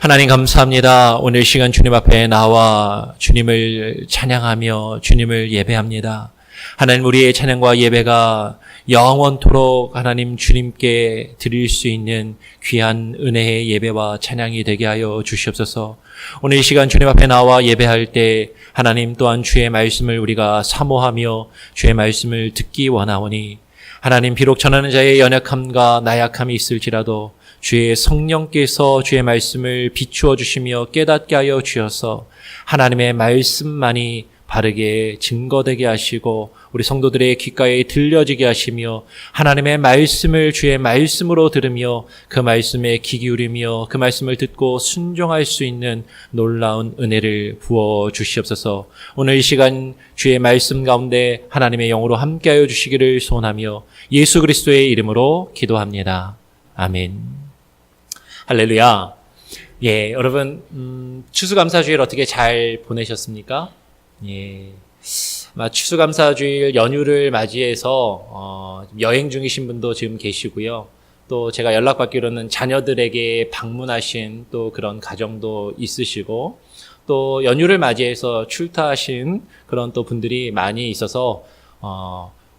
하나님 감사합니다. 오늘 시간 주님 앞에 나와 주님을 찬양하며 주님을 예배합니다. 하나님, 우리의 찬양과 예배가 영원토록 하나님 주님께 드릴 수 있는 귀한 은혜의 예배와 찬양이 되게 하여 주시옵소서. 오늘 이 시간 주님 앞에 나와 예배할 때 하나님 또한 주의 말씀을 우리가 사모하며 주의 말씀을 듣기 원하오니, 하나님 비록 전하는 자의 연약함과 나약함이 있을지라도 주의 성령께서 주의 말씀을 비추어 주시며 깨닫게 하여 주셔서 하나님의 말씀만이 바르게 증거되게 하시고 우리 성도들의 귓가에 들려지게 하시며, 하나님의 말씀을 주의 말씀으로 들으며 그 말씀에 귀 기울이며 그 말씀을 듣고 순종할 수 있는 놀라운 은혜를 부어 주시옵소서. 오늘 이 시간 주의 말씀 가운데 하나님의 영으로 함께하여 주시기를 소원하며 예수 그리스도의 이름으로 기도합니다. 아멘. 할렐루야. 예, 여러분 추수감사주일 어떻게 잘 보내셨습니까? 예, 추수감사주일 연휴를 맞이해서 여행 중이신 분도 지금 계시고요. 또 제가 연락받기로는 자녀들에게 방문하신 또 그런 가정도 있으시고, 또 연휴를 맞이해서 출타하신 그런 또 분들이 많이 있어서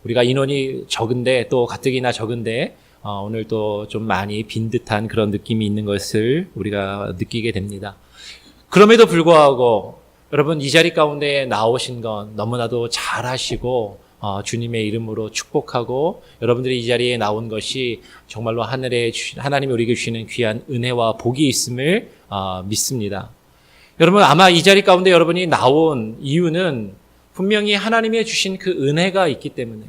우리가 인원이 적은데, 또 가뜩이나 적은데 오늘 또 좀 많이 빈 듯한 그런 느낌이 있는 것을 우리가 느끼게 됩니다. 그럼에도 불구하고 여러분, 이 자리 가운데 나오신 건 너무나도 잘하시고 주님의 이름으로 축복하고, 여러분들이 이 자리에 나온 것이 정말로 하나님이 우리에게 주시는 귀한 은혜와 복이 있음을 믿습니다. 여러분, 아마 이 자리 가운데 여러분이 나온 이유는 분명히 하나님이 주신 그 은혜가 있기 때문에,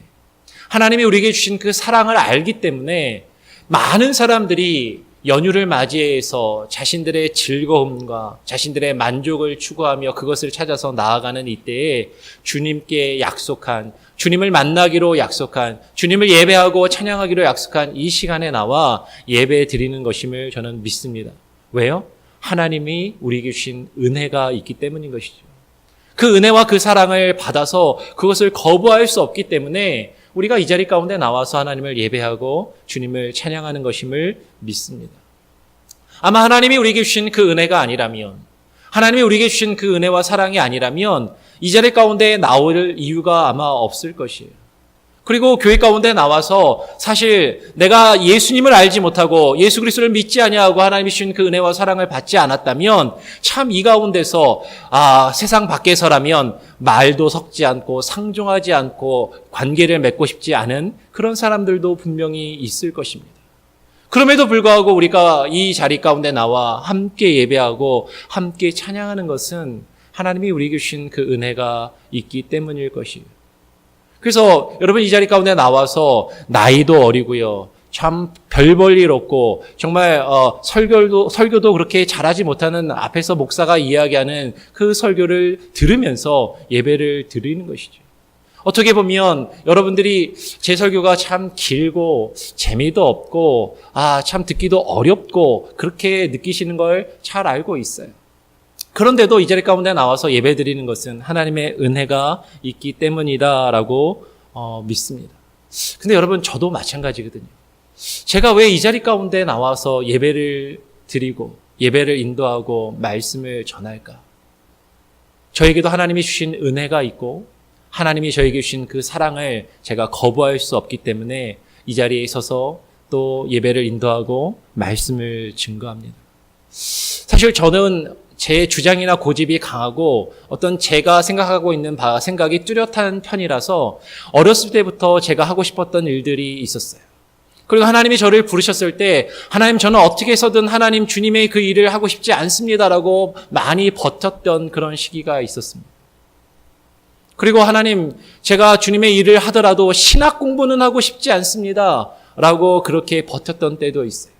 하나님이 우리에게 주신 그 사랑을 알기 때문에 많은 사람들이 연휴를 맞이해서 자신들의 즐거움과 자신들의 만족을 추구하며 그것을 찾아서 나아가는 이때에 주님께 약속한, 주님을 만나기로 약속한, 주님을 예배하고 찬양하기로 약속한 이 시간에 나와 예배 드리는 것임을 저는 믿습니다. 왜요? 하나님이 우리에게 주신 은혜가 있기 때문인 것이죠. 그 은혜와 그 사랑을 받아서 그것을 거부할 수 없기 때문에 우리가 이 자리 가운데 나와서 하나님을 예배하고 주님을 찬양하는 것임을 믿습니다. 아마 하나님이 우리에게 주신 그 은혜가 아니라면, 하나님이 우리에게 주신 그 은혜와 사랑이 아니라면 이 자리 가운데 나올 이유가 아마 없을 것이에요. 그리고 교회 가운데 나와서 사실 내가 예수님을 알지 못하고 예수 그리스도를 믿지 아니하고 하나님이 주신 그 은혜와 사랑을 받지 않았다면 참 이 가운데서 세상 밖에서라면 말도 섞지 않고 상종하지 않고 관계를 맺고 싶지 않은 그런 사람들도 분명히 있을 것입니다. 그럼에도 불구하고 우리가 이 자리 가운데 나와 함께 예배하고 함께 찬양하는 것은 하나님이 우리에게 주신 그 은혜가 있기 때문일 것이에요. 그래서 여러분, 이 자리 가운데 나와서 나이도 어리고요, 참 별 볼 일 없고 정말 설교도 그렇게 잘하지 못하는 앞에서 목사가 이야기하는 그 설교를 들으면서 예배를 드리는 것이죠. 어떻게 보면 여러분들이 제 설교가 참 길고 재미도 없고 참 듣기도 어렵고 그렇게 느끼시는 걸 잘 알고 있어요. 그런데도 이 자리 가운데 나와서 예배드리는 것은 하나님의 은혜가 있기 때문이다라고 믿습니다. 근데 여러분, 저도 마찬가지거든요. 제가 왜 이 자리 가운데 나와서 예배를 드리고 예배를 인도하고 말씀을 전할까? 저에게도 하나님이 주신 은혜가 있고 하나님이 저에게 주신 그 사랑을 제가 거부할 수 없기 때문에 이 자리에 서서 또 예배를 인도하고 말씀을 증거합니다. 사실 저는 제 주장이나 고집이 강하고 어떤 제가 생각하고 있는 생각이 뚜렷한 편이라서 어렸을 때부터 제가 하고 싶었던 일들이 있었어요. 그리고 하나님이 저를 부르셨을 때, 하나님, 저는 어떻게 해서든 하나님 주님의 그 일을 하고 싶지 않습니다라고 많이 버텼던 그런 시기가 있었습니다. 그리고 하나님, 제가 주님의 일을 하더라도 신학 공부는 하고 싶지 않습니다 라고 그렇게 버텼던 때도 있어요.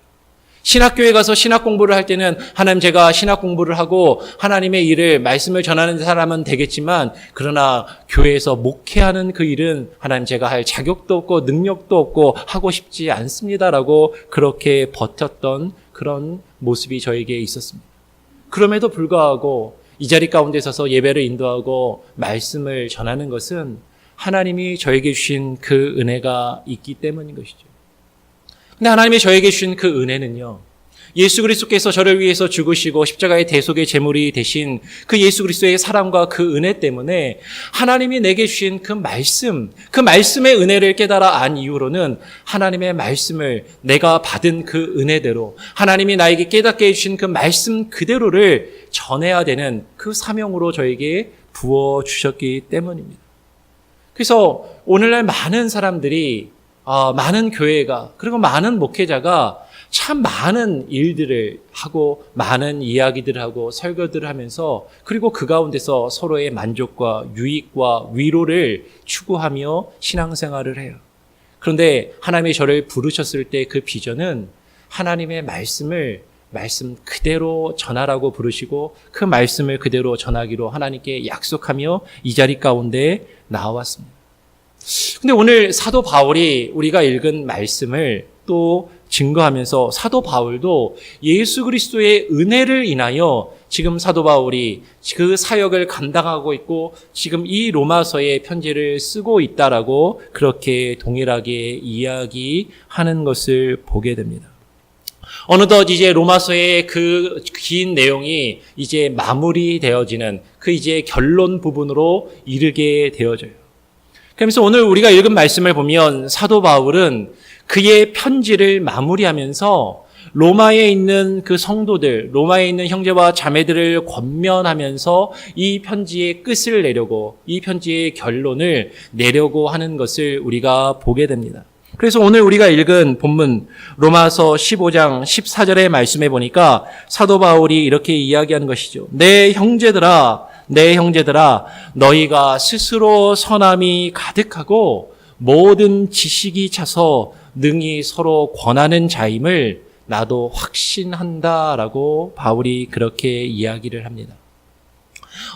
신학교에 가서 신학 공부를 할 때는 하나님, 제가 신학 공부를 하고 하나님의 일을, 말씀을 전하는 사람은 되겠지만 그러나 교회에서 목회하는 그 일은 하나님, 제가 할 자격도 없고 능력도 없고 하고 싶지 않습니다라고 그렇게 버텼던 그런 모습이 저에게 있었습니다. 그럼에도 불구하고 이 자리 가운데 서서 예배를 인도하고 말씀을 전하는 것은 하나님이 저에게 주신 그 은혜가 있기 때문인 것이죠. 근데 하나님이 저에게 주신 그 은혜는요, 예수 그리스도께서 저를 위해서 죽으시고 십자가의 대속의 제물이 되신 그 예수 그리스도의 사랑과 그 은혜 때문에 하나님이 내게 주신 그 말씀의 은혜를 깨달아 안 이후로는 하나님의 말씀을 내가 받은 그 은혜대로 하나님이 나에게 깨닫게 해주신 그 말씀 그대로를 전해야 되는 그 사명으로 저에게 부어주셨기 때문입니다. 그래서 오늘날 많은 사람들이 많은 교회가 그리고 많은 목회자가 참 많은 일들을 하고 많은 이야기들을 하고 설교들을 하면서 그리고 그 가운데서 서로의 만족과 유익과 위로를 추구하며 신앙생활을 해요. 그런데 하나님이 저를 부르셨을 때 그 비전은 하나님의 말씀 그대로 전하라고 부르시고 그 말씀을 그대로 전하기로 하나님께 약속하며 이 자리 가운데 나왔습니다. 근데 오늘 사도 바울이 우리가 읽은 말씀을 또 증거하면서 사도 바울도 예수 그리스도의 은혜를 인하여 지금 사도 바울이 그 사역을 감당하고 있고 지금 이 로마서의 편지를 쓰고 있다라고 그렇게 동일하게 이야기하는 것을 보게 됩니다. 어느덧 이제 로마서의 그 긴 내용이 이제 마무리되어지는 그 이제 결론 부분으로 이르게 되어져요. 그러면서 오늘 우리가 읽은 말씀을 보면 사도 바울은 그의 편지를 마무리하면서 로마에 있는 그 성도들, 로마에 있는 형제와 자매들을 권면하면서 이 편지의 끝을 내려고, 이 편지의 결론을 내려고 하는 것을 우리가 보게 됩니다. 그래서 오늘 우리가 읽은 본문 로마서 15장 14절의 말씀에 보니까 사도 바울이 이렇게 이야기하는 것이죠. 내 형제들아 너희가 스스로 선함이 가득하고 모든 지식이 차서 능히 서로 권하는 자임을 나도 확신한다라고 바울이 그렇게 이야기를 합니다.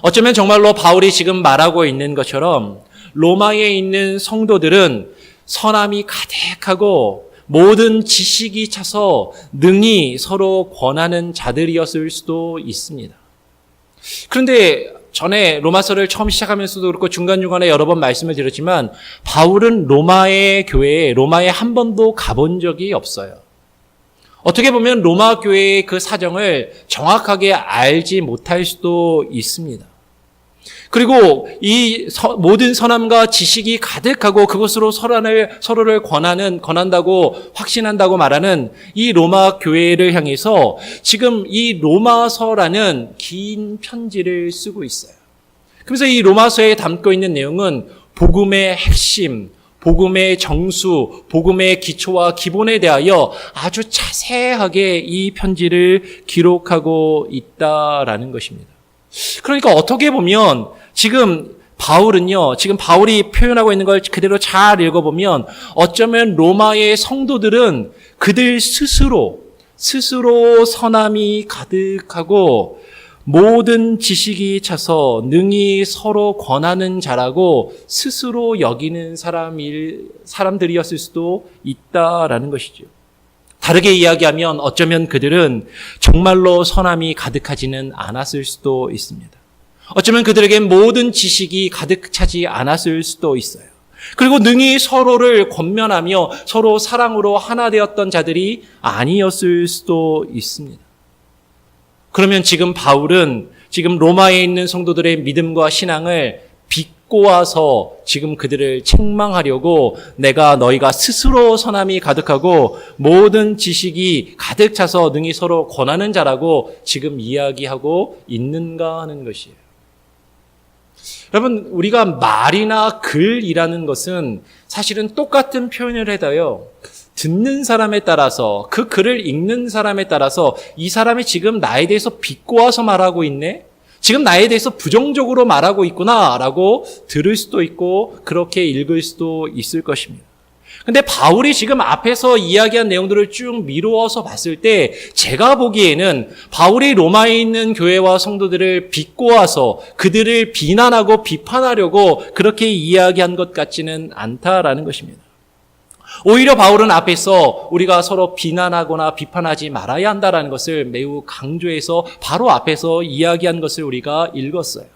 어쩌면 정말로 바울이 지금 말하고 있는 것처럼 로마에 있는 성도들은 선함이 가득하고 모든 지식이 차서 능히 서로 권하는 자들이었을 수도 있습니다. 그런데 전에 로마서를 처음 시작하면서도 그렇고 중간중간에 여러 번 말씀을 드렸지만 바울은 로마의 교회에 로마에 한 번도 가본 적이 없어요. 어떻게 보면 로마 교회의 그 사정을 정확하게 알지 못할 수도 있습니다. 그리고 이 모든 선함과 지식이 가득하고 그것으로 서로를 권한다고 확신한다고 말하는 이 로마 교회를 향해서 지금 이 로마서라는 긴 편지를 쓰고 있어요. 그래서 이 로마서에 담고 있는 내용은 복음의 핵심, 복음의 정수, 복음의 기초와 기본에 대하여 아주 자세하게 이 편지를 기록하고 있다라는 것입니다. 그러니까 어떻게 보면 지금 바울이 표현하고 있는 걸 그대로 잘 읽어보면 어쩌면 로마의 성도들은 그들 스스로 선함이 가득하고 모든 지식이 차서 능히 서로 권하는 자라고 스스로 여기는 사람들이었을 수도 있다라는 것이죠. 다르게 이야기하면 어쩌면 그들은 정말로 선함이 가득하지는 않았을 수도 있습니다. 어쩌면 그들에겐 모든 지식이 가득 차지 않았을 수도 있어요. 그리고 능히 서로를 권면하며 서로 사랑으로 하나 되었던 자들이 아니었을 수도 있습니다. 그러면 지금 바울은 지금 로마에 있는 성도들의 믿음과 신앙을 비꼬아서 지금 그들을 책망하려고 너희가 스스로 선함이 가득하고 모든 지식이 가득 차서 능히 서로 권하는 자라고 지금 이야기하고 있는가 하는 것이에요. 여러분, 우리가 말이나 글이라는 것은 사실은 똑같은 표현을 해도요, 듣는 사람에 따라서 그 글을 읽는 사람에 따라서 이 사람이 지금 나에 대해서 비꼬아서 말하고 있네? 지금 나에 대해서 부정적으로 말하고 있구나라고 들을 수도 있고 그렇게 읽을 수도 있을 것입니다. 근데 바울이 지금 앞에서 이야기한 내용들을 쭉 미루어서 봤을 때 제가 보기에는 바울이 로마에 있는 교회와 성도들을 비꼬아서 그들을 비난하고 비판하려고 그렇게 이야기한 것 같지는 않다라는 것입니다. 오히려 바울은 앞에서 우리가 서로 비난하거나 비판하지 말아야 한다라는 것을 매우 강조해서 바로 앞에서 이야기한 것을 우리가 읽었어요.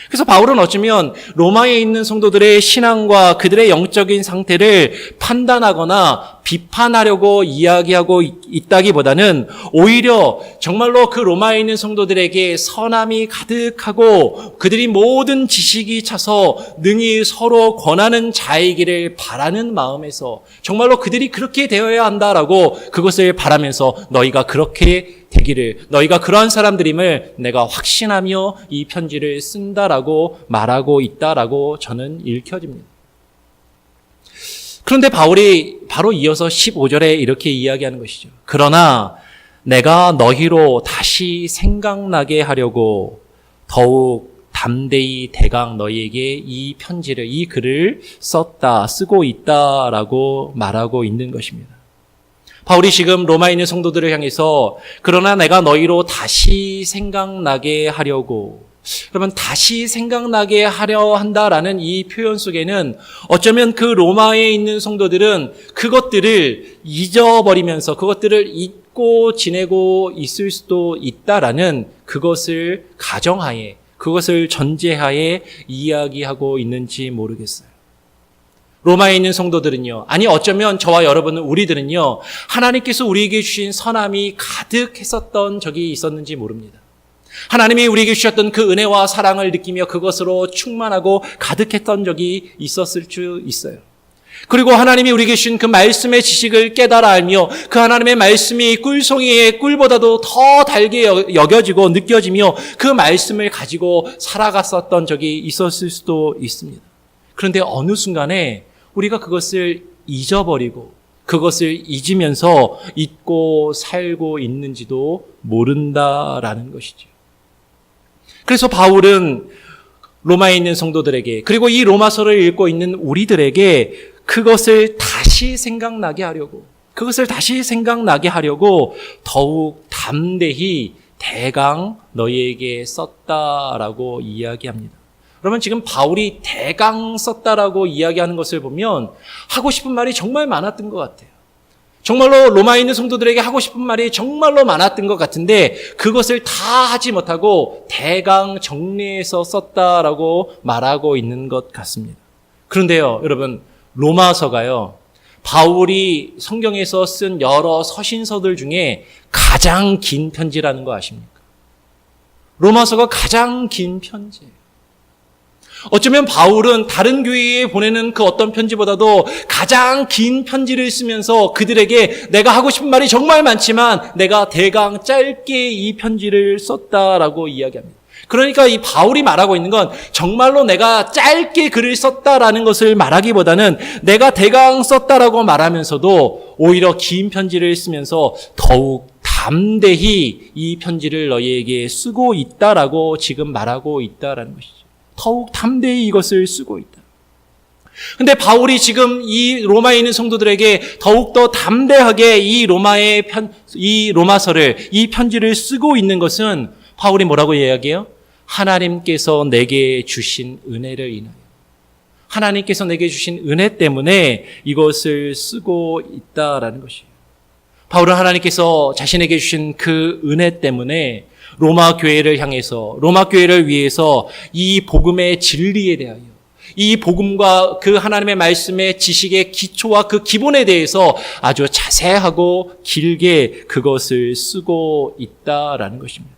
그래서 바울은 어쩌면 로마에 있는 성도들의 신앙과 그들의 영적인 상태를 판단하거나 비판하려고 이야기하고 있다기보다는 오히려 정말로 그 로마에 있는 성도들에게 선함이 가득하고 그들이 모든 지식이 차서 능히 서로 권하는 자이기를 바라는 마음에서 정말로 그들이 그렇게 되어야 한다라고 그것을 바라면서 너희가 그렇게 되기를, 너희가 그러한 사람들임을 내가 확신하며 이 편지를 쓴다라고 말하고 있다라고 저는 읽혀집니다. 그런데 바울이 바로 이어서 15절에 이렇게 이야기하는 것이죠. 그러나 내가 너희로 다시 생각나게 하려고 더욱 담대히 대강 너희에게 이 편지를, 이 글을 쓰고 있다라고 말하고 있는 것입니다. 바울이 지금 로마에 있는 성도들을 향해서 그러나 내가 너희로 다시 생각나게 하려고, 여러분 다시 생각나게 하려 한다라는 이 표현 속에는 어쩌면 그 로마에 있는 성도들은 그것들을 잊어버리면서 그것들을 잊고 지내고 있을 수도 있다라는 그것을 가정하에, 그것을 전제하에 이야기하고 있는지 모르겠어요. 로마에 있는 성도들은요, 아니 어쩌면 저와 여러분은, 우리들은요, 하나님께서 우리에게 주신 선함이 가득했었던 적이 있었는지 모릅니다. 하나님이 우리에게 주셨던 그 은혜와 사랑을 느끼며 그것으로 충만하고 가득했던 적이 있었을 수 있어요. 그리고 하나님이 우리에게 주신 그 말씀의 지식을 깨달아 알며 그 하나님의 말씀이 꿀송이의 꿀보다도 더 달게 여겨지고 느껴지며 그 말씀을 가지고 살아갔었던 적이 있었을 수도 있습니다. 그런데 어느 순간에 우리가 그것을 잊어버리고 그것을 잊으면서 잊고 살고 있는지도 모른다라는 것이죠. 그래서 바울은 로마에 있는 성도들에게, 그리고 이 로마서를 읽고 있는 우리들에게 그것을 다시 생각나게 하려고, 더욱 담대히 대강 너희에게 썼다라고 이야기합니다. 그러면 지금 바울이 대강 썼다라고 이야기하는 것을 보면 하고 싶은 말이 정말 많았던 것 같아요. 정말로 로마에 있는 성도들에게 하고 싶은 말이 정말로 많았던 것 같은데 그것을 다 하지 못하고 대강 정리해서 썼다라고 말하고 있는 것 같습니다. 그런데요, 여러분, 로마서가요, 바울이 성경에서 쓴 여러 서신서들 중에 가장 긴 편지라는 거 아십니까? 로마서가 가장 긴 편지예요. 어쩌면 바울은 다른 교회에 보내는 그 어떤 편지보다도 가장 긴 편지를 쓰면서 그들에게 내가 하고 싶은 말이 정말 많지만 내가 대강 짧게 이 편지를 썼다라고 이야기합니다. 그러니까 이 바울이 말하고 있는 건 정말로 내가 짧게 글을 썼다라는 것을 말하기보다는 내가 대강 썼다라고 말하면서도 오히려 긴 편지를 쓰면서 더욱 담대히 이 편지를 너희에게 쓰고 있다라고 지금 말하고 있다라는 것이죠. 더욱 담대히 이것을 쓰고 있다. 근데 바울이 지금 이 로마에 있는 성도들에게 더욱더 담대하게 이 로마서를, 이 편지를 쓰고 있는 것은 바울이 뭐라고 이야기해요? 하나님께서 내게 주신 은혜를 인하여. 하나님께서 내게 주신 은혜 때문에 이것을 쓰고 있다라는 것이에요. 바울은 하나님께서 자신에게 주신 그 은혜 때문에 로마 교회를 향해서, 로마 교회를 위해서 이 복음의 진리에 대하여, 이 복음과 그 하나님의 말씀의 지식의 기초와 그 기본에 대해서 아주 자세하고 길게 그것을 쓰고 있다라는 것입니다.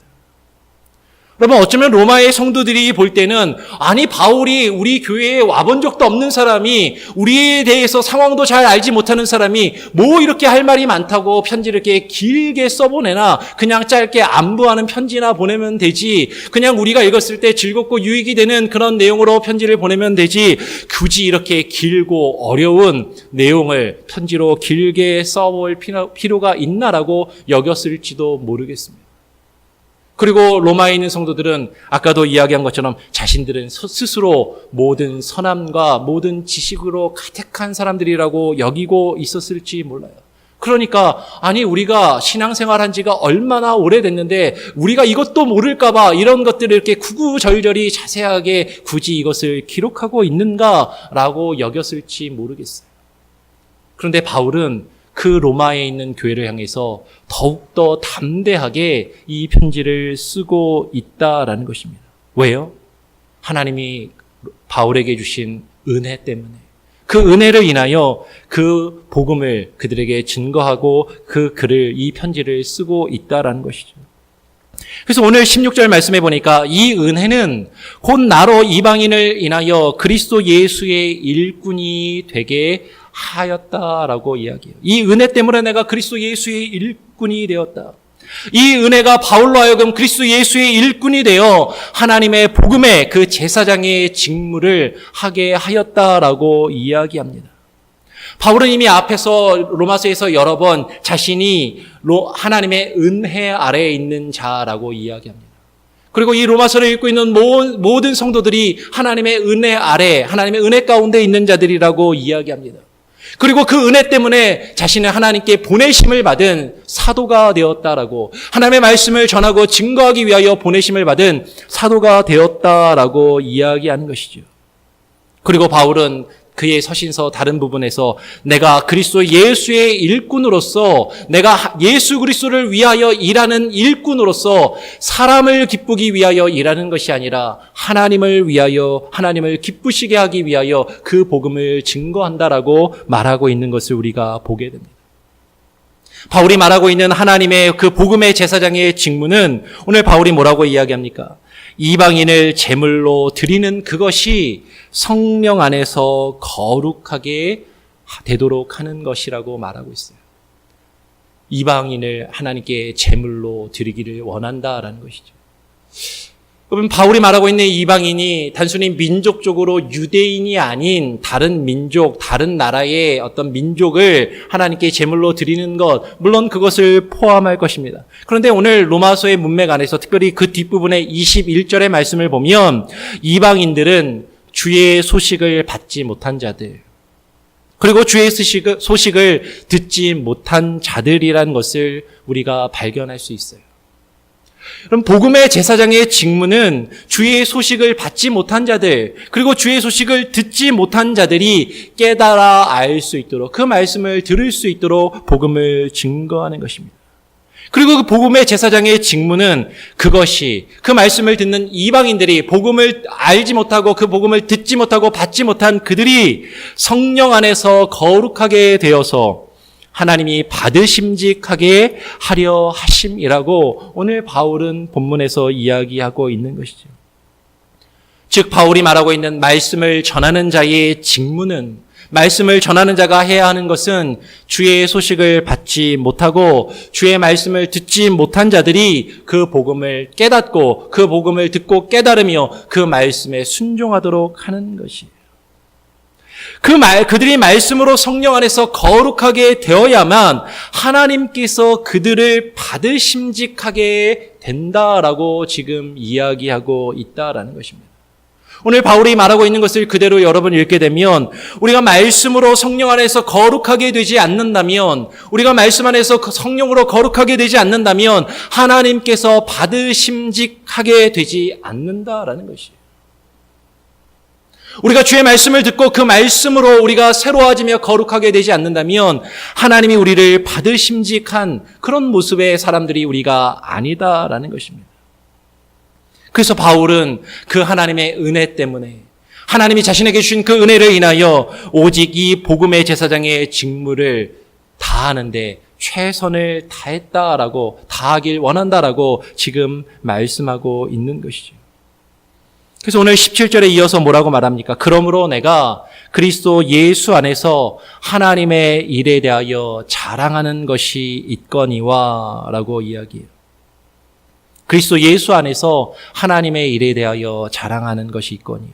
여러분, 어쩌면 로마의 성도들이 볼 때는 아니 바울이 우리 교회에 와본 적도 없는 사람이, 우리에 대해서 상황도 잘 알지 못하는 사람이 뭐 이렇게 할 말이 많다고 편지를 이렇게 길게 써보내나, 그냥 짧게 안부하는 편지나 보내면 되지, 그냥 우리가 읽었을 때 즐겁고 유익이 되는 그런 내용으로 편지를 보내면 되지, 굳이 이렇게 길고 어려운 내용을 편지로 길게 써볼 필요가 있나라고 여겼을지도 모르겠습니다. 그리고 로마에 있는 성도들은 아까도 이야기한 것처럼 자신들은 스스로 모든 선함과 모든 지식으로 가득한 사람들이라고 여기고 있었을지 몰라요. 그러니까 아니 우리가 신앙생활한 지가 얼마나 오래됐는데 우리가 이것도 모를까 봐 이런 것들을 이렇게 구구절절히 자세하게 굳이 이것을 기록하고 있는가라고 여겼을지 모르겠어요. 그런데 바울은 그 로마에 있는 교회를 향해서 더욱더 담대하게 이 편지를 쓰고 있다라는 것입니다. 왜요? 하나님이 바울에게 주신 은혜 때문에, 그 은혜를 인하여 그 복음을 그들에게 증거하고 그 글을, 이 편지를 쓰고 있다라는 것이죠. 그래서 오늘 16절 말씀해 보니까 이 은혜는 곧 나로 이방인을 인하여 그리스도 예수의 일꾼이 되게 하였다라고 이야기해요. 이 은혜 때문에 내가 그리스도 예수의 일꾼이 되었다. 이 은혜가 바울로 하여금 그리스도 예수의 일꾼이 되어 하나님의 복음의 그 제사장의 직무를 하게 하였다라고 이야기합니다. 바울은 이미 앞에서 로마서에서 여러 번 자신이 하나님의 은혜 아래에 있는 자라고 이야기합니다. 그리고 이 로마서를 읽고 있는 모든 성도들이 하나님의 은혜 아래, 하나님의 은혜 가운데 있는 자들이라고 이야기합니다. 그리고 그 은혜 때문에 자신을 하나님께 보내심을 받은 사도가 되었다라고, 하나님의 말씀을 전하고 증거하기 위하여 보내심을 받은 사도가 되었다라고 이야기하는 것이죠. 그리고 바울은 그의 서신서 다른 부분에서 내가 그리스도 예수의 일꾼으로서, 내가 예수 그리스도를 위하여 일하는 일꾼으로서 사람을 기쁘기 위하여 일하는 것이 아니라 하나님을 위하여, 하나님을 기쁘시게 하기 위하여 그 복음을 증거한다라고 말하고 있는 것을 우리가 보게 됩니다. 바울이 말하고 있는 하나님의 그 복음의 제사장의 직무는 오늘 바울이 뭐라고 이야기합니까? 이방인을 제물로 드리는 그것이 성령 안에서 거룩하게 되도록 하는 것이라고 말하고 있어요. 이방인을 하나님께 제물로 드리기를 원한다라는 것이죠. 여러분, 바울이 말하고 있는 이방인이 단순히 민족적으로 유대인이 아닌 다른 민족, 다른 나라의 어떤 민족을 하나님께 제물로 드리는 것, 물론 그것을 포함할 것입니다. 그런데 오늘 로마서의 문맥 안에서 특별히 그 뒷부분의 21절의 말씀을 보면 이방인들은 주의 소식을 받지 못한 자들, 그리고 주의 소식을 듣지 못한 자들이라는 것을 우리가 발견할 수 있어요. 그럼 복음의 제사장의 직무는 주의 소식을 받지 못한 자들, 그리고 주의 소식을 듣지 못한 자들이 깨달아 알 수 있도록, 그 말씀을 들을 수 있도록 복음을 증거하는 것입니다. 그리고 그 복음의 제사장의 직무는 그것이, 그 말씀을 듣는 이방인들이, 복음을 알지 못하고 그 복음을 듣지 못하고 받지 못한 그들이 성령 안에서 거룩하게 되어서 하나님이 받으심직하게 하려 하심이라고 오늘 바울은 본문에서 이야기하고 있는 것이죠. 즉 바울이 말하고 있는 말씀을 전하는 자의 직무는, 말씀을 전하는 자가 해야 하는 것은 주의 소식을 받지 못하고 주의 말씀을 듣지 못한 자들이 그 복음을 깨닫고 그 복음을 듣고 깨달으며 그 말씀에 순종하도록 하는 것이에요. 그들이 말씀으로 성령 안에서 거룩하게 되어야만 하나님께서 그들을 받으심직하게 된다라고 지금 이야기하고 있다라는 것입니다. 오늘 바울이 말하고 있는 것을 그대로 여러분 읽게 되면 우리가 말씀으로 성령 안에서 거룩하게 되지 않는다면, 우리가 말씀 안에서 성령으로 거룩하게 되지 않는다면 하나님께서 받으심직하게 되지 않는다라는 것이에요. 우리가 주의 말씀을 듣고 그 말씀으로 우리가 새로워지며 거룩하게 되지 않는다면 하나님이 우리를 받으심직한 그런 모습의 사람들이 우리가 아니다라는 것입니다. 그래서 바울은 그 하나님의 은혜 때문에, 하나님이 자신에게 주신 그 은혜를 인하여 오직 이 복음의 제사장의 직무를 다하는데 최선을 다했다라고, 다하길 원한다라고 지금 말씀하고 있는 것이죠. 그래서 오늘 17절에 이어서 뭐라고 말합니까? 그러므로 내가 그리스도 예수 안에서 하나님의 일에 대하여 자랑하는 것이 있거니와 라고 이야기해요. 그리스도 예수 안에서 하나님의 일에 대하여 자랑하는 것이 있거니와.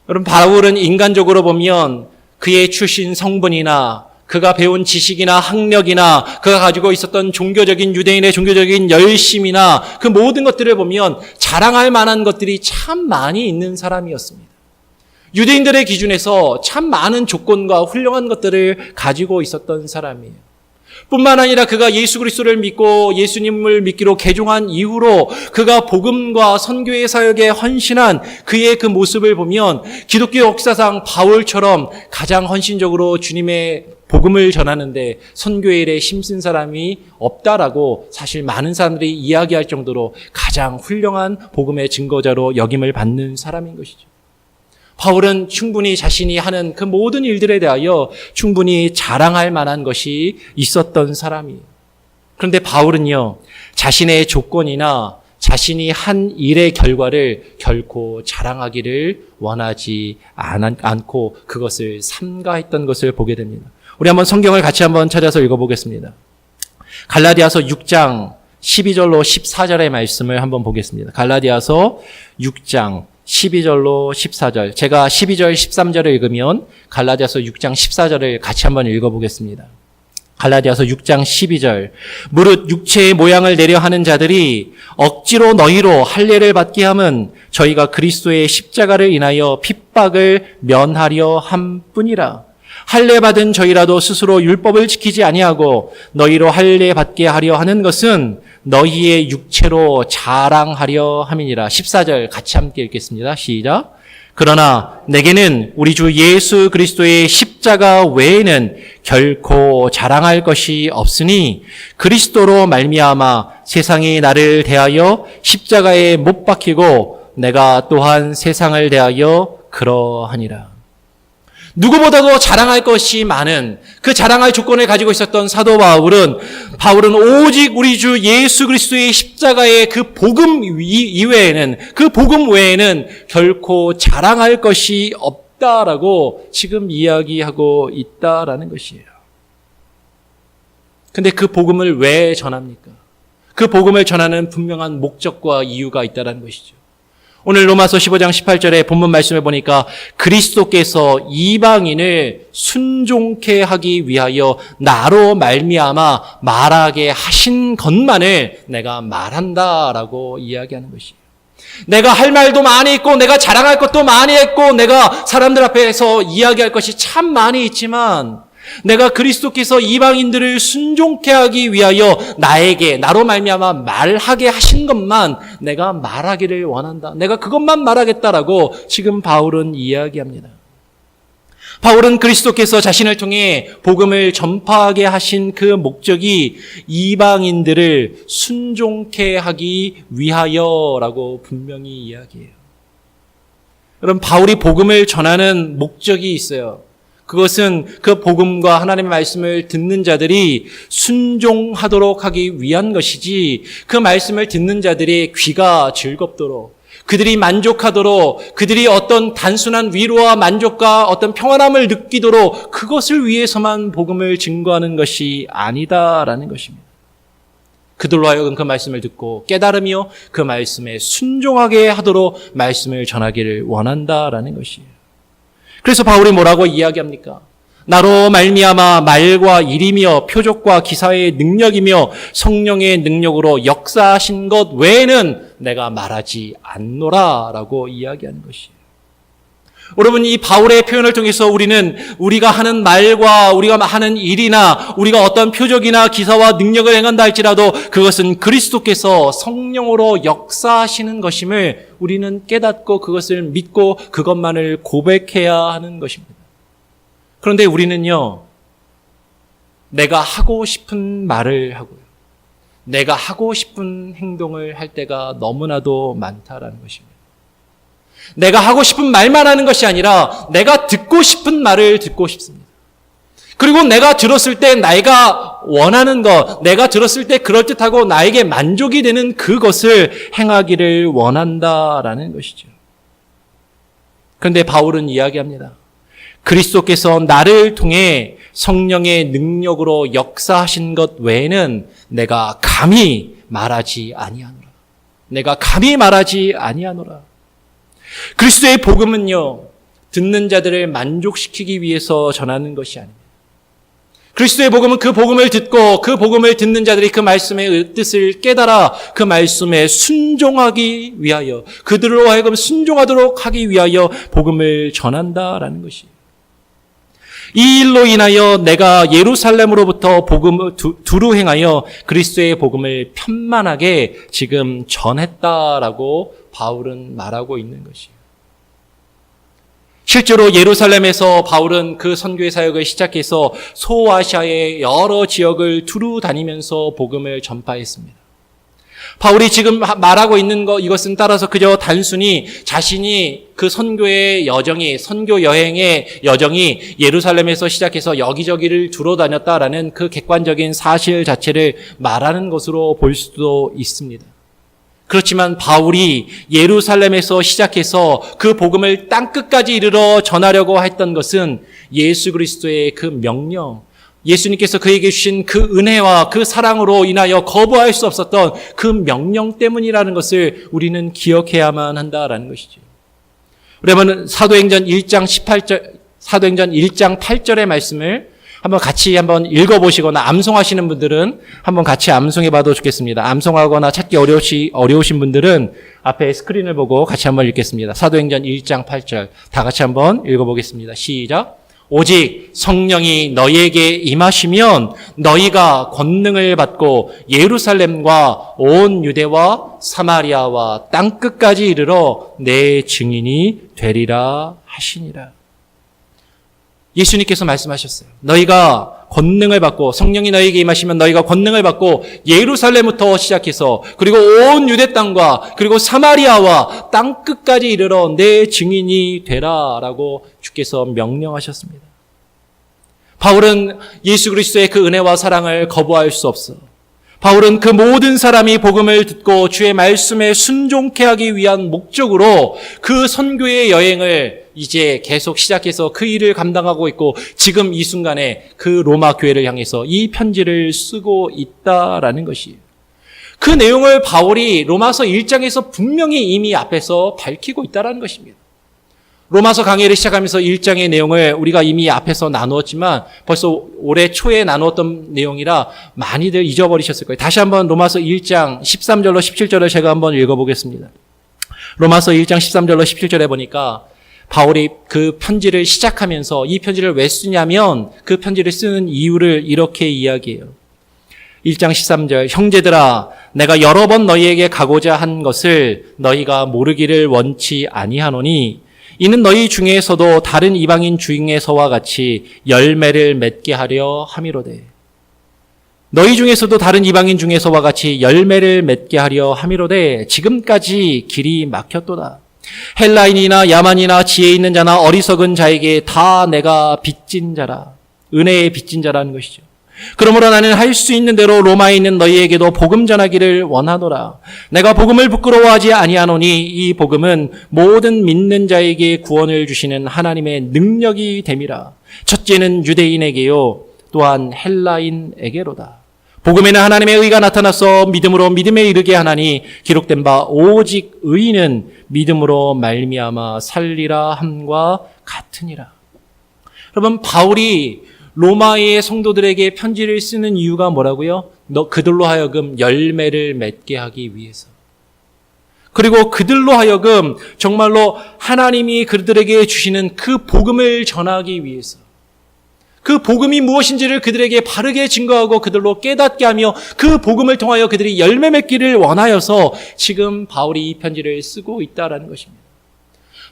여러분, 바울은 인간적으로 보면 그의 출신 성분이나 그가 배운 지식이나 학력이나 그가 가지고 있었던 종교적인, 유대인의 종교적인 열심이나 그 모든 것들을 보면 자랑할 만한 것들이 참 많이 있는 사람이었습니다. 유대인들의 기준에서 참 많은 조건과 훌륭한 것들을 가지고 있었던 사람이에요. 뿐만 아니라 그가 예수 그리스도를 믿고 예수님을 믿기로 개종한 이후로 그가 복음과 선교의 사역에 헌신한 그의 그 모습을 보면 기독교 역사상 바울처럼 가장 헌신적으로 주님의 복음을 전하는데 선교의 일에 힘쓴 사람이 없다라고 사실 많은 사람들이 이야기할 정도로 가장 훌륭한 복음의 증거자로 역임을 받는 사람인 것이죠. 바울은 충분히 자신이 하는 그 모든 일들에 대하여 충분히 자랑할 만한 것이 있었던 사람이에요. 그런데 바울은요, 자신의 조건이나 자신이 한 일의 결과를 결코 자랑하기를 원하지 않고 그것을 삼가했던 것을 보게 됩니다. 우리 한번 성경을 같이 한번 찾아서 읽어보겠습니다. 갈라디아서 6장 12절로 14절의 말씀을 한번 보겠습니다. 갈라디아서 6장 12절로 14절. 제가 12절, 13절을 읽으면 갈라디아서 6장 14절을 같이 한번 읽어보겠습니다. 갈라디아서 6장 12절. 무릇 육체의 모양을 내려 하는 자들이 억지로 너희로 할례를 받게 함은 저희가 그리스도의 십자가를 인하여 핍박을 면하려 함뿐이라. 할례 받은 저희라도 스스로 율법을 지키지 아니하고 너희로 할례 받게 하려 하는 것은 너희의 육체로 자랑하려 함이니라. 14절 같이 함께 읽겠습니다. 시작. 그러나 내게는 우리 주 예수 그리스도의 십자가 외에는 결코 자랑할 것이 없으니 그리스도로 말미암아 세상이 나를 대하여 십자가에 못 박히고 내가 또한 세상을 대하여 그러하니라. 누구보다도 자랑할 것이 많은 그 자랑할 조건을 가지고 있었던 사도 바울은 오직 우리 주 예수 그리스도의 십자가의 그 복음 이외에는, 그 복음 외에는 결코 자랑할 것이 없다라고 지금 이야기하고 있다라는 것이에요. 근데 그 복음을 왜 전합니까? 그 복음을 전하는 분명한 목적과 이유가 있다라는 것이죠. 오늘 로마서 15장 18절에 본문 말씀을 보니까 그리스도께서 이방인을 순종케 하기 위하여 나로 말미암아 말하게 하신 것만을 내가 말한다라고 이야기하는 것이에요. 내가 할 말도 많이 있고 내가 자랑할 것도 많이 했고 내가 사람들 앞에서 이야기할 것이 참 많이 있지만 내가 그리스도께서 이방인들을 순종케 하기 위하여 나로 말미암아 말하게 하신 것만 내가 말하기를 원한다. 내가 그것만 말하겠다라고 지금 바울은 이야기합니다. 바울은 그리스도께서 자신을 통해 복음을 전파하게 하신 그 목적이 이방인들을 순종케 하기 위하여라고 분명히 이야기해요. 여러분, 바울이 복음을 전하는 목적이 있어요. 그것은 그 복음과 하나님의 말씀을 듣는 자들이 순종하도록 하기 위한 것이지, 그 말씀을 듣는 자들의 귀가 즐겁도록, 그들이 만족하도록, 그들이 어떤 단순한 위로와 만족과 어떤 평안함을 느끼도록 그것을 위해서만 복음을 증거하는 것이 아니다라는 것입니다. 그들로 하여금 그 말씀을 듣고 깨달으며 그 말씀에 순종하게 하도록 말씀을 전하기를 원한다라는 것이에요. 그래서 바울이 뭐라고 이야기합니까? 나로 말미암아 말과 일이며 표적과 기사의 능력이며 성령의 능력으로 역사하신 것 외에는 내가 말하지 않노라라고 이야기하는 것이에요. 여러분, 이 바울의 표현을 통해서 우리가 하는 말과 우리가 하는 일이나 우리가 어떤 표적이나 기사와 능력을 행한다 할지라도 그것은 그리스도께서 성령으로 역사하시는 것임을 우리는 깨닫고 그것을 믿고 그것만을 고백해야 하는 것입니다. 그런데 우리는요, 내가 하고 싶은 말을 하고요, 내가 하고 싶은 행동을 할 때가 너무나도 많다라는 것입니다. 내가 하고 싶은 말만 하는 것이 아니라 내가 듣고 싶은 말을 듣고 싶습니다. 그리고 내가 들었을 때 내가 원하는 것, 내가 들었을 때 그럴듯하고 나에게 만족이 되는 그것을 행하기를 원한다라는 것이죠. 그런데 바울은 이야기합니다. 그리스도께서 나를 통해 성령의 능력으로 역사하신 것 외에는 내가 감히 말하지 아니하노라. 내가 감히 말하지 아니하노라. 그리스도의 복음은요, 듣는 자들을 만족시키기 위해서 전하는 것이 아닙니다. 그리스도의 복음은 그 복음을 듣고 그 복음을 듣는 자들이 그 말씀의 뜻을 깨달아 그 말씀에 순종하기 위하여, 그들로 하여금 순종하도록 하기 위하여 복음을 전한다라는 것이에요. 이 일로 인하여 내가 예루살렘으로부터 복음을 두루 행하여 그리스도의 복음을 편만하게 지금 전했다라고 바울은 말하고 있는 것이에요. 실제로 예루살렘에서 바울은 그 선교의 사역을 시작해서 소아시아의 여러 지역을 두루 다니면서 복음을 전파했습니다. 바울이 지금 말하고 있는 이것은 따라서 그저 단순히 자신이 그 선교의 여정이, 선교 여행의 여정이 예루살렘에서 시작해서 여기저기를 두루 다녔다라는 그 객관적인 사실 자체를 말하는 것으로 볼 수도 있습니다. 그렇지만 바울이 예루살렘에서 시작해서 그 복음을 땅끝까지 이르러 전하려고 했던 것은 예수 그리스도의 그 명령, 예수님께서 그에게 주신 그 은혜와 그 사랑으로 인하여 거부할 수 없었던 그 명령 때문이라는 것을 우리는 기억해야만 한다라는 것이죠. 그러면 사도행전 1장 8절의 말씀을 같이 한번 읽어보시거나 암송하시는 분들은 한번 같이 암송해 봐도 좋겠습니다. 암송하거나 찾기 어려우신 분들은 앞에 스크린을 보고 같이 한번 읽겠습니다. 사도행전 1장 8절 다 같이 한번 읽어보겠습니다. 시작. 오직 성령이 너희에게 임하시면 너희가 권능을 받고 예루살렘과 온 유대와 사마리아와 땅끝까지 이르러 내 증인이 되리라 하시니라. 예수님께서 말씀하셨어요. 너희가 권능을 받고 성령이 너희에게 임하시면 너희가 권능을 받고 예루살렘부터 시작해서 그리고 온 유대 땅과 그리고 사마리아와 땅끝까지 이르러 내 증인이 되라라고 주께서 명령하셨습니다. 바울은 예수 그리스도의 그 은혜와 사랑을 거부할 수 없어. 바울은 그 모든 사람이 복음을 듣고 주의 말씀에 순종케 하기 위한 목적으로 그 선교의 여행을 이제 계속 시작해서 그 일을 감당하고 있고 지금 이 순간에 그 로마 교회를 향해서 이 편지를 쓰고 있다라는 것이에요. 그 내용을 바울이 로마서 1장에서 분명히 이미 앞에서 밝히고 있다라는 것입니다. 로마서 강의를 시작하면서 1장의 내용을 우리가 이미 앞에서 나누었지만 벌써 올해 초에 나누었던 내용이라 많이들 잊어버리셨을 거예요. 다시 한번 로마서 1장 13절로 17절을 제가 한번 읽어보겠습니다. 로마서 1장 13절로 17절에 보니까 바울이 그 편지를 시작하면서 이 편지를 왜 쓰냐면 그 편지를 쓰는 이유를 이렇게 이야기해요. 1장 13절 형제들아 내가 여러 번 너희에게 가고자 한 것을 너희가 모르기를 원치 아니하노니 이는 너희 중에서도 다른 이방인 중에서와 같이 열매를 맺게 하려 함이로되 너희 중에서도 다른 이방인 중에서와 같이 열매를 맺게 하려 함이로되 지금까지 길이 막혔도다. 헬라인이나 야만이나 지혜 있는 자나 어리석은 자에게 다 내가 빚진 자라. 은혜의 빚진 자라는 것이죠. 그러므로 나는 할 수 있는 대로 로마에 있는 너희에게도 복음 전하기를 원하노라. 내가 복음을 부끄러워하지 아니하노니 이 복음은 모든 믿는 자에게 구원을 주시는 하나님의 능력이 됨이라. 첫째는 유대인에게요 또한 헬라인에게로다. 복음에는 하나님의 의가 나타나서 믿음으로 믿음에 이르게 하나니 기록된 바 오직 의인은 믿음으로 말미암아 살리라 함과 같으니라. 여러분 바울이 로마의 성도들에게 편지를 쓰는 이유가 뭐라고요? 그들로 하여금 열매를 맺게 하기 위해서. 그리고 그들로 하여금 정말로 하나님이 그들에게 주시는 그 복음을 전하기 위해서. 그 복음이 무엇인지를 그들에게 바르게 증거하고 그들로 깨닫게 하며 그 복음을 통하여 그들이 열매 맺기를 원하여서 지금 바울이 이 편지를 쓰고 있다는 것입니다.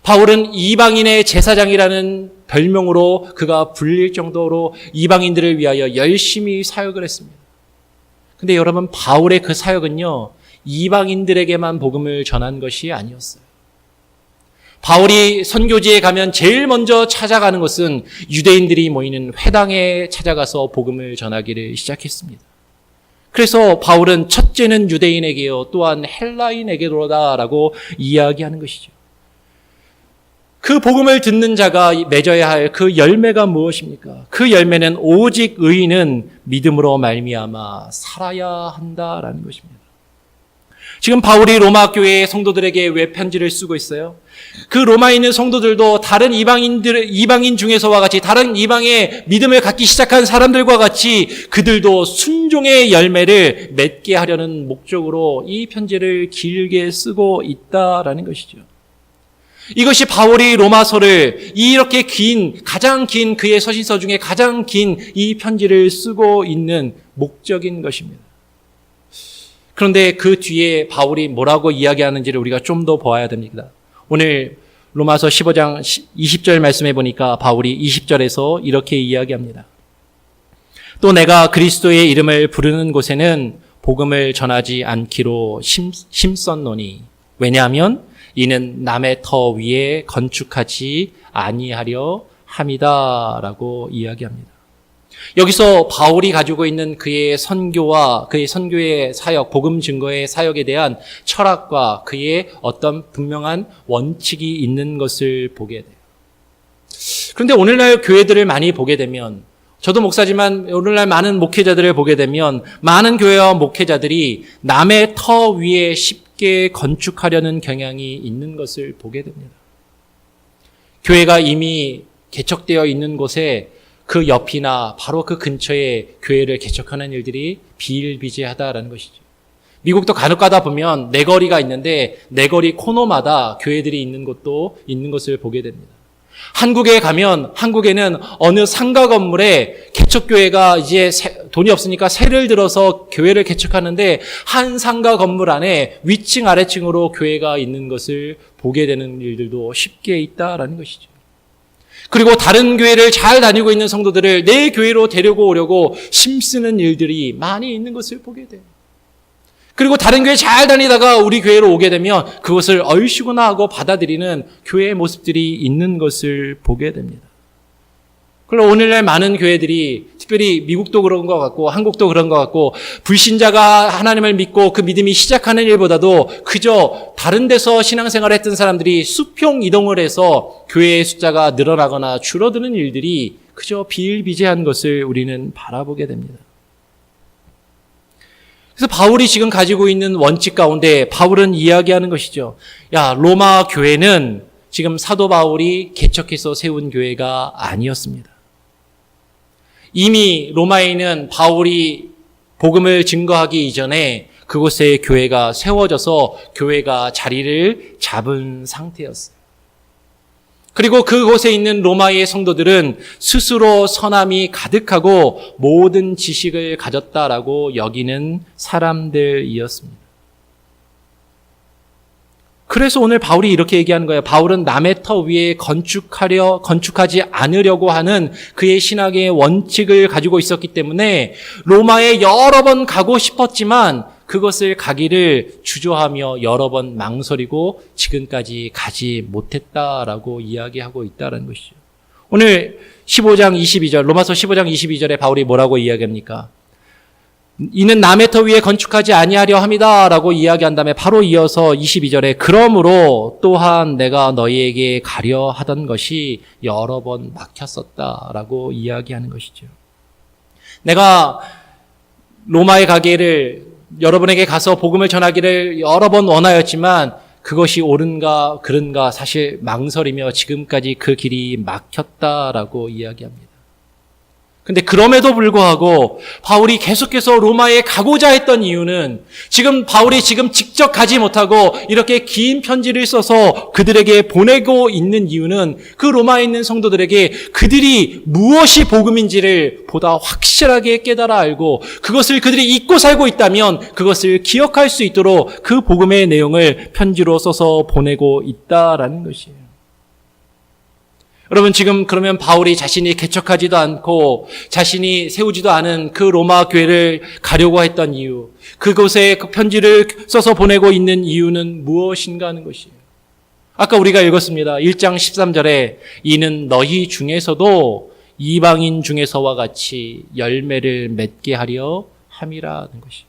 바울은 이방인의 제사장이라는 별명으로 그가 불릴 정도로 이방인들을 위하여 열심히 사역을 했습니다. 근데 여러분 바울의 그 사역은요 이방인들에게만 복음을 전한 것이 아니었어요. 바울이 선교지에 가면 제일 먼저 찾아가는 것은 유대인들이 모이는 회당에 찾아가서 복음을 전하기를 시작했습니다. 그래서 바울은 첫째는 유대인에게요 또한 헬라인에게로다라고 이야기하는 것이죠. 그 복음을 듣는 자가 맺어야 할 그 열매가 무엇입니까? 그 열매는 오직 의인은 믿음으로 말미암아 살아야 한다라는 것입니다. 지금 바울이 로마 교회의 성도들에게 왜 편지를 쓰고 있어요? 그 로마에 있는 성도들도 다른 이방인 중에서와 같이 다른 이방의 믿음을 갖기 시작한 사람들과 같이 그들도 순종의 열매를 맺게 하려는 목적으로 이 편지를 길게 쓰고 있다라는 것이죠. 이것이 바울이 로마서를 이렇게 가장 긴 그의 서신서 중에 가장 긴 이 편지를 쓰고 있는 목적인 것입니다. 그런데 그 뒤에 바울이 뭐라고 이야기하는지를 우리가 좀 더 보아야 됩니다. 오늘 로마서 15장 20절 말씀해 보니까 바울이 20절에서 이렇게 이야기합니다. 또 내가 그리스도의 이름을 부르는 곳에는 복음을 전하지 않기로 힘썼노니 왜냐하면 이는 남의 터 위에 건축하지 아니하려 함이다라고 이야기합니다. 여기서 바울이 가지고 있는 그의 선교와 그의 선교의 사역, 복음 증거의 사역에 대한 철학과 그의 어떤 분명한 원칙이 있는 것을 보게 돼요. 그런데 오늘날 교회들을 많이 보게 되면, 저도 목사지만 오늘날 많은 목회자들을 보게 되면 많은 교회와 목회자들이 남의 터 위에 쉽게 건축하려는 경향이 있는 것을 보게 됩니다. 교회가 이미 개척되어 있는 곳에 그 옆이나 바로 그 근처에 교회를 개척하는 일들이 비일비재하다라는 것이죠. 미국도 간혹 가다 보면 내거리가 있는데 내거리 코너마다 교회들이 있는 곳도 있는 것을 보게 됩니다. 한국에 가면 한국에는 어느 상가 건물에 개척교회가 이제 돈이 없으니까 세를 들어서 교회를 개척하는데 한 상가 건물 안에 위층 아래층으로 교회가 있는 것을 보게 되는 일들도 쉽게 있다라는 것이죠. 그리고 다른 교회를 잘 다니고 있는 성도들을 내 교회로 데리고 오려고 힘쓰는 일들이 많이 있는 것을 보게 돼요. 그리고 다른 교회 잘 다니다가 우리 교회로 오게 되면 그것을 얼씨구나 하고 받아들이는 교회의 모습들이 있는 것을 보게 됩니다. 그리고 오늘날 많은 교회들이 특별히 미국도 그런 것 같고 한국도 그런 것 같고 불신자가 하나님을 믿고 그 믿음이 시작하는 일보다도 그저 다른 데서 신앙생활을 했던 사람들이 수평 이동을 해서 교회의 숫자가 늘어나거나 줄어드는 일들이 그저 비일비재한 것을 우리는 바라보게 됩니다. 그래서 바울이 지금 가지고 있는 원칙 가운데 바울은 이야기하는 것이죠. 야, 로마 교회는 지금 사도 바울이 개척해서 세운 교회가 아니었습니다. 이미 로마에 있는 바울이 복음을 증거하기 이전에 그곳에 교회가 세워져서 교회가 자리를 잡은 상태였어요. 그리고 그곳에 있는 로마의 성도들은 스스로 선함이 가득하고 모든 지식을 가졌다라고 여기는 사람들이었습니다. 그래서 오늘 바울이 이렇게 얘기하는 거예요. 바울은 남의 터 위에 건축하지 않으려고 하는 그의 신학의 원칙을 가지고 있었기 때문에 로마에 여러 번 가고 싶었지만 그것을 가기를 주저하며 여러 번 망설이고 지금까지 가지 못했다라고 이야기하고 있다는 것이죠. 오늘 15장 22절, 로마서 15장 22절에 바울이 뭐라고 이야기합니까? 이는 남의 터 위에 건축하지 아니하려 함이다라고 이야기한 다음에 바로 이어서 22절에 그러므로 또한 내가 너희에게 가려 하던 것이 여러 번 막혔었다라고 이야기하는 것이죠. 내가 로마에 가기를 여러분에게 가서 복음을 전하기를 여러 번 원하였지만 그것이 옳은가 그른가 사실 망설이며 지금까지 그 길이 막혔다라고 이야기합니다. 근데 그럼에도 불구하고 바울이 계속해서 로마에 가고자 했던 이유는 지금 바울이 지금 직접 가지 못하고 이렇게 긴 편지를 써서 그들에게 보내고 있는 이유는 그 로마에 있는 성도들에게 그들이 무엇이 복음인지를 보다 확실하게 깨달아 알고 그것을 그들이 잊고 살고 있다면 그것을 기억할 수 있도록 그 복음의 내용을 편지로 써서 보내고 있다라는 것이에요. 여러분 지금 그러면 바울이 자신이 개척하지도 않고 자신이 세우지도 않은 그 로마 교회를 가려고 했던 이유, 그곳에 그 편지를 써서 보내고 있는 이유는 무엇인가 하는 것이에요. 아까 우리가 읽었습니다. 1장 13절에 이는 너희 중에서도 이방인 중에서와 같이 열매를 맺게 하려 함이라는 것이에요.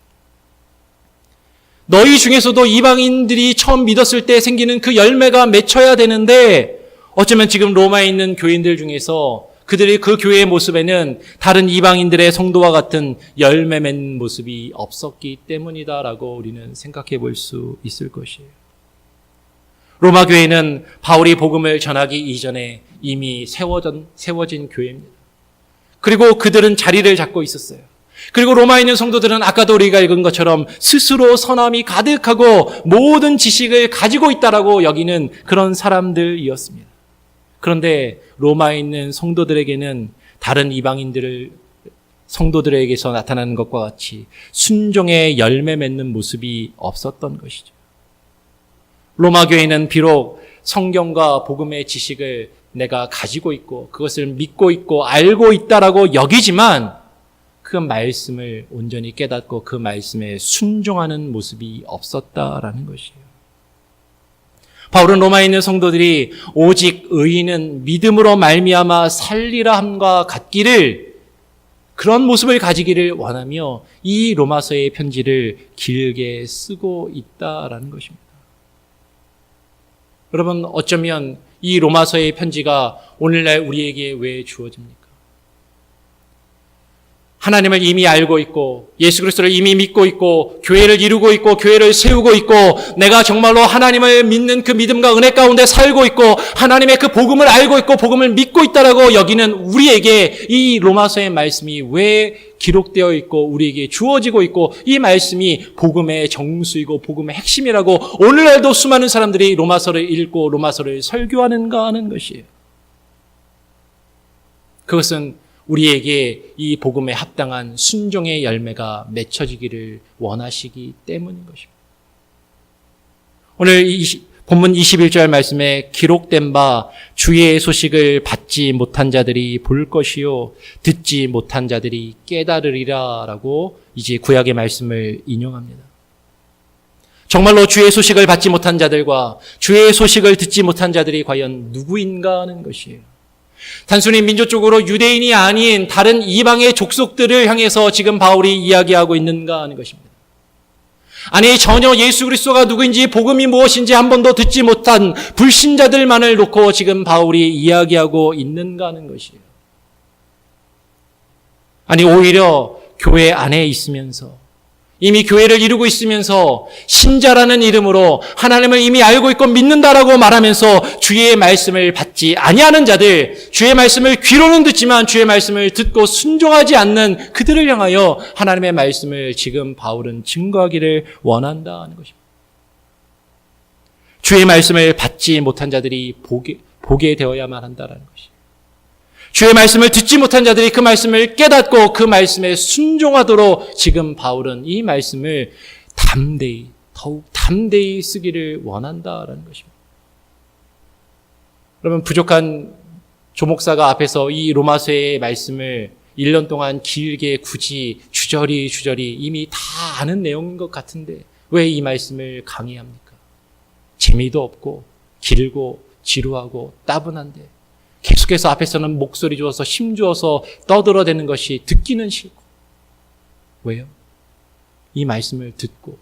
너희 중에서도 이방인들이 처음 믿었을 때 생기는 그 열매가 맺혀야 되는데 어쩌면 지금 로마에 있는 교인들 중에서 그들이 그 교회의 모습에는 다른 이방인들의 성도와 같은 열매 맺는 모습이 없었기 때문이다라고 우리는 생각해 볼 수 있을 것이에요. 로마 교회는 바울이 복음을 전하기 이전에 이미 세워진 교회입니다. 그리고 그들은 자리를 잡고 있었어요. 그리고 로마에 있는 성도들은 아까도 우리가 읽은 것처럼 스스로 선함이 가득하고 모든 지식을 가지고 있다라고 여기는 그런 사람들이었습니다. 그런데 로마에 있는 성도들에게는 다른 성도들에게서 나타나는 것과 같이 순종의 열매 맺는 모습이 없었던 것이죠. 로마 교회는 비록 성경과 복음의 지식을 내가 가지고 있고 그것을 믿고 있고 알고 있다라고 여기지만 그 말씀을 온전히 깨닫고 그 말씀에 순종하는 모습이 없었다라는 것이에요. 바울은 로마에 있는 성도들이 오직 의인은 믿음으로 말미암아 살리라 함과 같기를, 그런 모습을 가지기를 원하며 이 로마서의 편지를 길게 쓰고 있다라는 것입니다. 여러분, 어쩌면 이 로마서의 편지가 오늘날 우리에게 왜 주어집니까? 하나님을 이미 알고 있고 예수 그리스도를 이미 믿고 있고 교회를 이루고 있고 교회를 세우고 있고 내가 정말로 하나님을 믿는 그 믿음과 은혜 가운데 살고 있고 하나님의 그 복음을 알고 있고 복음을 믿고 있다라고 여기는 우리에게 이 로마서의 말씀이 왜 기록되어 있고 우리에게 주어지고 있고 이 말씀이 복음의 정수이고 복음의 핵심이라고 오늘날도 수많은 사람들이 로마서를 읽고 로마서를 설교하는가 하는 것이에요. 그것은 우리에게 이 복음에 합당한 순종의 열매가 맺혀지기를 원하시기 때문인 것입니다. 오늘 본문 21절 말씀에 기록된 바 주의 소식을 받지 못한 자들이 볼 것이요 듣지 못한 자들이 깨달으리라 라고 이제 구약의 말씀을 인용합니다. 정말로 주의 소식을 받지 못한 자들과 주의 소식을 듣지 못한 자들이 과연 누구인가 하는 것이에요. 단순히 민족적으로 유대인이 아닌 다른 이방의 족속들을 향해서 지금 바울이 이야기하고 있는가 하는 것입니다. 아니, 전혀 예수 그리스도가 누구인지 복음이 무엇인지 한 번도 듣지 못한 불신자들만을 놓고 지금 바울이 이야기하고 있는가 하는 것이에요. 아니, 오히려 교회 안에 있으면서 이미 교회를 이루고 있으면서 신자라는 이름으로 하나님을 이미 알고 있고 믿는다라고 말하면서 주의 말씀을 받지 아니하는 자들, 주의 말씀을 귀로는 듣지만 주의 말씀을 듣고 순종하지 않는 그들을 향하여 하나님의 말씀을 지금 바울은 증거하기를 원한다는 것입니다. 주의 말씀을 받지 못한 자들이 보게 되어야만 한다는 것입니다. 주의 말씀을 듣지 못한 자들이 그 말씀을 깨닫고 그 말씀에 순종하도록 지금 바울은 이 말씀을 더욱 담대히 쓰기를 원한다라는 것입니다. 여러분, 부족한 조목사가 앞에서 이 로마서의 말씀을 1년 동안 길게 굳이 주저리 이미 다 아는 내용인 것 같은데 왜 이 말씀을 강의합니까? 재미도 없고 길고 지루하고 따분한데 계속해서 앞에서는 목소리 주어서 힘 주어서 떠들어대는 것이 듣기는 싫고. 왜요? 이 말씀을 듣고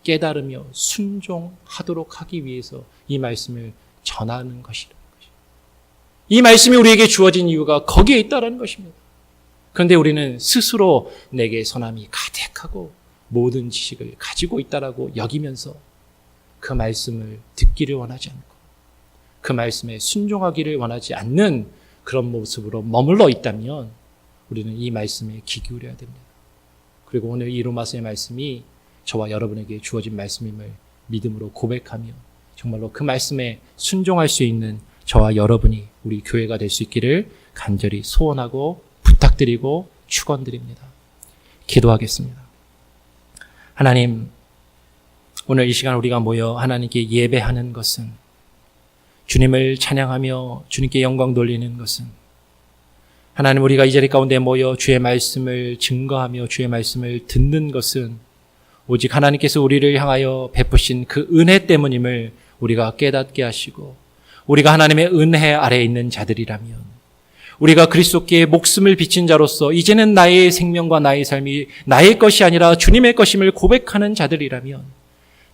깨달으며 순종하도록 하기 위해서 이 말씀을 전하는 것이라는 것입니다. 이 말씀이 우리에게 주어진 이유가 거기에 있다는 것입니다. 그런데 우리는 스스로 내게 선함이 가득하고 모든 지식을 가지고 있다라고 여기면서 그 말씀을 듣기를 원하지 않고 그 말씀에 순종하기를 원하지 않는 그런 모습으로 머물러 있다면 우리는 이 말씀에 귀 기울여야 됩니다. 그리고 오늘 이 로마서의 말씀이 저와 여러분에게 주어진 말씀임을 믿음으로 고백하며 정말로 그 말씀에 순종할 수 있는 저와 여러분이 우리 교회가 될 수 있기를 간절히 소원하고 부탁드리고 축원드립니다. 기도하겠습니다. 하나님, 오늘 이 시간 우리가 모여 하나님께 예배하는 것은 주님을 찬양하며 주님께 영광 돌리는 것은 하나님, 우리가 이 자리 가운데 모여 주의 말씀을 증거하며 주의 말씀을 듣는 것은 오직 하나님께서 우리를 향하여 베푸신 그 은혜 때문임을 우리가 깨닫게 하시고 우리가 하나님의 은혜 아래에 있는 자들이라면 우리가 그리스도께 목숨을 바친 자로서 이제는 나의 생명과 나의 삶이 나의 것이 아니라 주님의 것임을 고백하는 자들이라면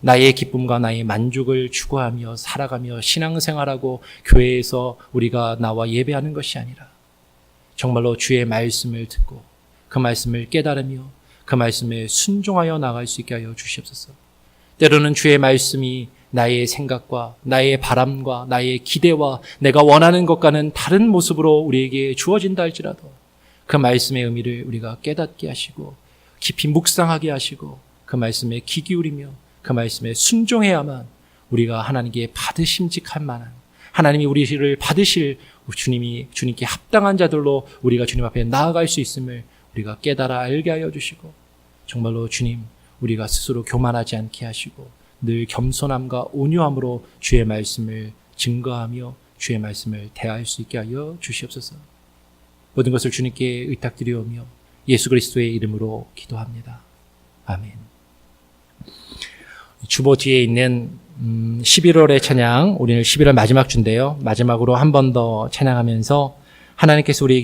나의 기쁨과 나의 만족을 추구하며 살아가며 신앙생활하고 교회에서 우리가 나와 예배하는 것이 아니라 정말로 주의 말씀을 듣고 그 말씀을 깨달으며 그 말씀에 순종하여 나갈 수 있게 하여 주시옵소서. 때로는 주의 말씀이 나의 생각과 나의 바람과 나의 기대와 내가 원하는 것과는 다른 모습으로 우리에게 주어진다 할지라도 그 말씀의 의미를 우리가 깨닫게 하시고 깊이 묵상하게 하시고 그 말씀에 귀 기울이며 그 말씀에 순종해야만 우리가 하나님께 받으심직한 만한 하나님이 우리를 받으실 주님께 합당한 자들로 우리가 주님 앞에 나아갈 수 있음을 우리가 깨달아 알게 하여 주시고 정말로 주님, 우리가 스스로 교만하지 않게 하시고 늘 겸손함과 온유함으로 주의 말씀을 증거하며 주의 말씀을 대할 수 있게 하여 주시옵소서. 모든 것을 주님께 의탁드리오며 예수 그리스도의 이름으로 기도합니다. 아멘. 주보 뒤에 있는 11월의 찬양, 우리는 11월 마지막 주인데요. 마지막으로 한 번 더 찬양하면서 하나님께서 우리에게